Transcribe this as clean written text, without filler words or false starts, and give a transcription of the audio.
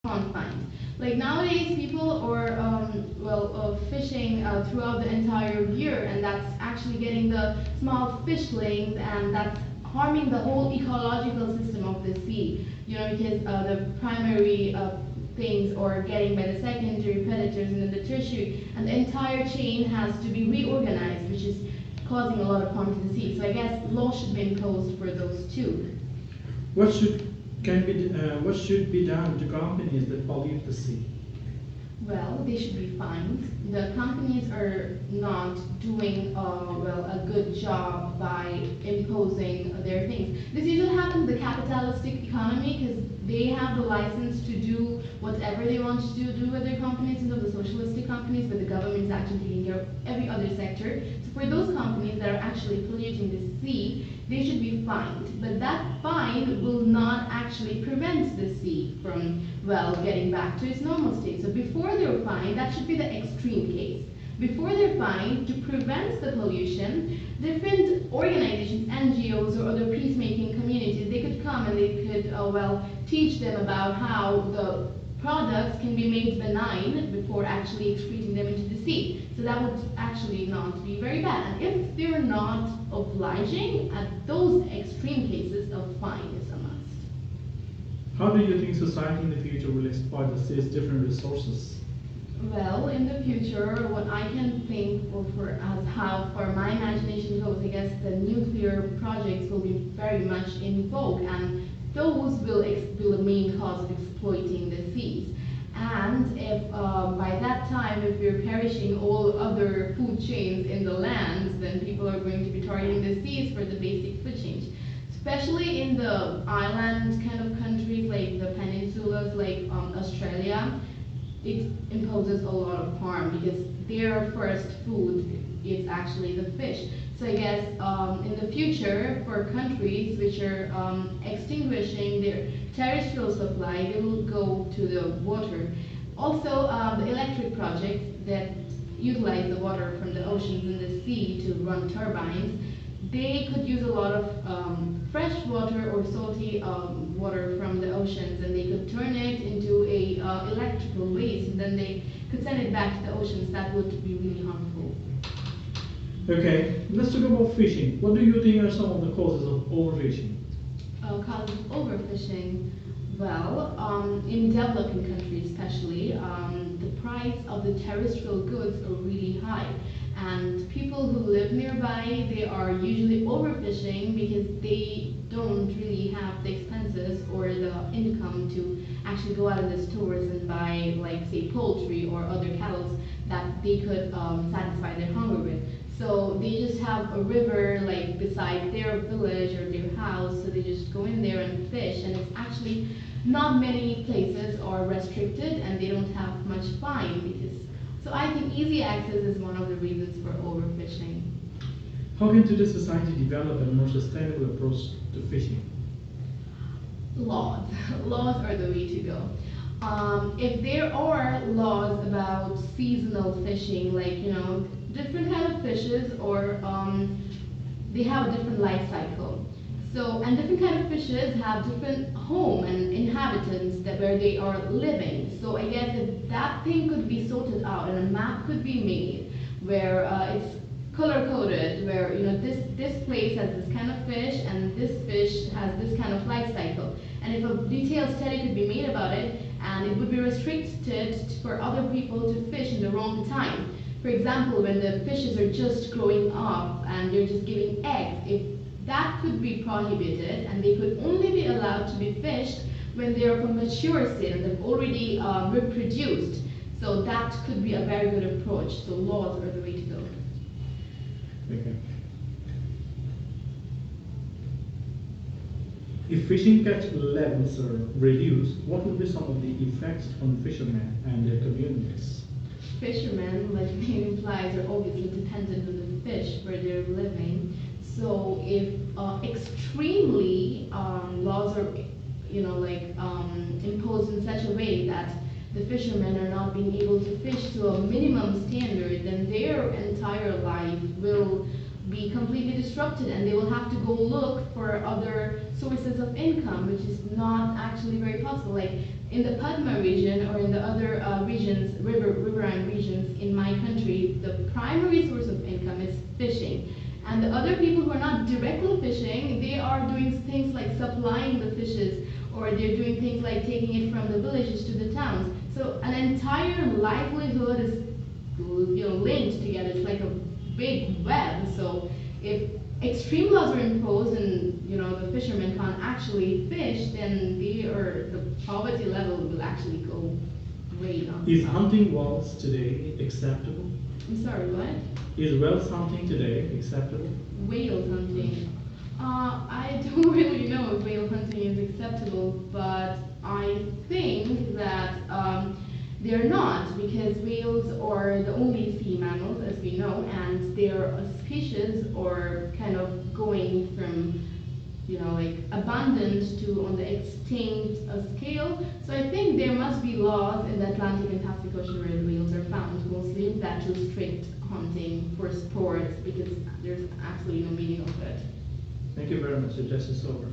confines. Like nowadays, people are fishing throughout the entire year, and that's actually getting the small fishlings, and that's harming the whole ecological system of the sea. Because the primary things are getting by the secondary predators and then the tertiary, and the entire chain has to be reorganized, which is causing a lot of harm to the sea. So I guess law should be imposed for those two. What should be done to companies that pollute the sea? Well, they should be fined. The companies are not doing a good job by imposing their things. This usually happens in the capitalistic economy because they have the license to do whatever they want to do with their companies, the socialistic companies, but the government is actually taking care of every other sector. So for those companies that are actually polluting the sea, they should be fined. But that fine will not actually prevent the sea from, getting back to its normal state. So before they're fined, that should be the extreme case. Before they're fined, to prevent the pollution, different organizations, NGOs, or other peacemaking communities, they could come and they could, teach them about how the products can be made benign before actually excreting them into the sea. So that would actually not be very bad. And if they're not obliging, at those extreme cases, a fine is a must. How do you think society in the future will exploit the sea's different resources? Well, in the future, what I can think as how far my imagination goes, I guess the nuclear projects will be very much in vogue, and those will be the main cause of exploiting the seas. And if by that time, if we're perishing all other food chains in the lands, then people are going to be targeting the seas for the basic food chain. Especially in the island kind of countries like the peninsulas, like Australia, it imposes a lot of harm because their first food is actually the fish. So I guess in the future, for countries which are extinguishing their terrestrial supply, they will go to the water. Also, the electric projects that utilize the water from the oceans and the sea to run turbines, they could use a lot of fresh water or salty water from the oceans, and they could turn it into a electrical waste, and then they could send it back to the oceans. That would be really harmful. Okay, let's talk about fishing. What do you think are some of the causes of overfishing? Causes of overfishing. Well, in developing countries especially, the price of the terrestrial goods are really high. And people who live nearby, they are usually overfishing because they don't really have the expenses or the income to actually go out in the stores and buy, like, say, poultry or other cattle that they could satisfy their hunger with. So they just have a river like beside their village or their house, so they just go in there and fish, and it's actually not many places are restricted and they don't have much fine because so I think easy access is one of the reasons for overfishing. How can today's society develop a more sustainable approach to fishing? Laws. Laws are the way to go. If there are laws about seasonal fishing, like, different kind of fishes, or they have a different life cycle. So, and different kind of fishes have different home and inhabitants where they are living. So I guess if that thing could be sorted out and a map could be made where it's color coded, where this place has this kind of fish and this fish has this kind of life cycle. And if a detailed study could be made about it, and it would be restricted for other people to fish in the wrong time. For example, when the fishes are just growing up and they're just giving eggs, if that could be prohibited, and they could only be allowed to be fished when they are of a mature state and they've already reproduced. So that could be a very good approach. So laws are the way to go. Okay. If fishing catch levels are reduced, what will be some of the effects on fishermen and their communities? Fishermen, like the name implies, are obviously dependent on the fish for their living. So if extremely laws are, imposed in such a way that the fishermen are not being able to fish to a minimum standard, then their entire life will be completely disrupted, and they will have to go look for other sources of income, which is not actually very possible. Like in the Padma region or in the other regions, riverine regions in my country, the primary source of income is fishing. And the other people who are not directly fishing, they are doing things like supplying the fishes, or they're doing things like taking it from the villages to the towns. So an entire livelihood is, linked together. It's like a big web. So if extreme laws are imposed and the fishermen can't actually fish, then the poverty level will actually go way down. Is hunting whales today acceptable? I'm sorry, what? Is whales hunting today acceptable? Whale hunting. I don't really know if whale hunting is acceptable, but I think that they're not, because whales are the only sea mammals, as we know, and they're a species or kind of going from, like abundant to on the extinct scale. So I think there must be laws in the Atlantic and Pacific Ocean where the whales are found, mostly that restrict hunting for sports, because there's absolutely no meaning of it. Thank you very much. The test is over.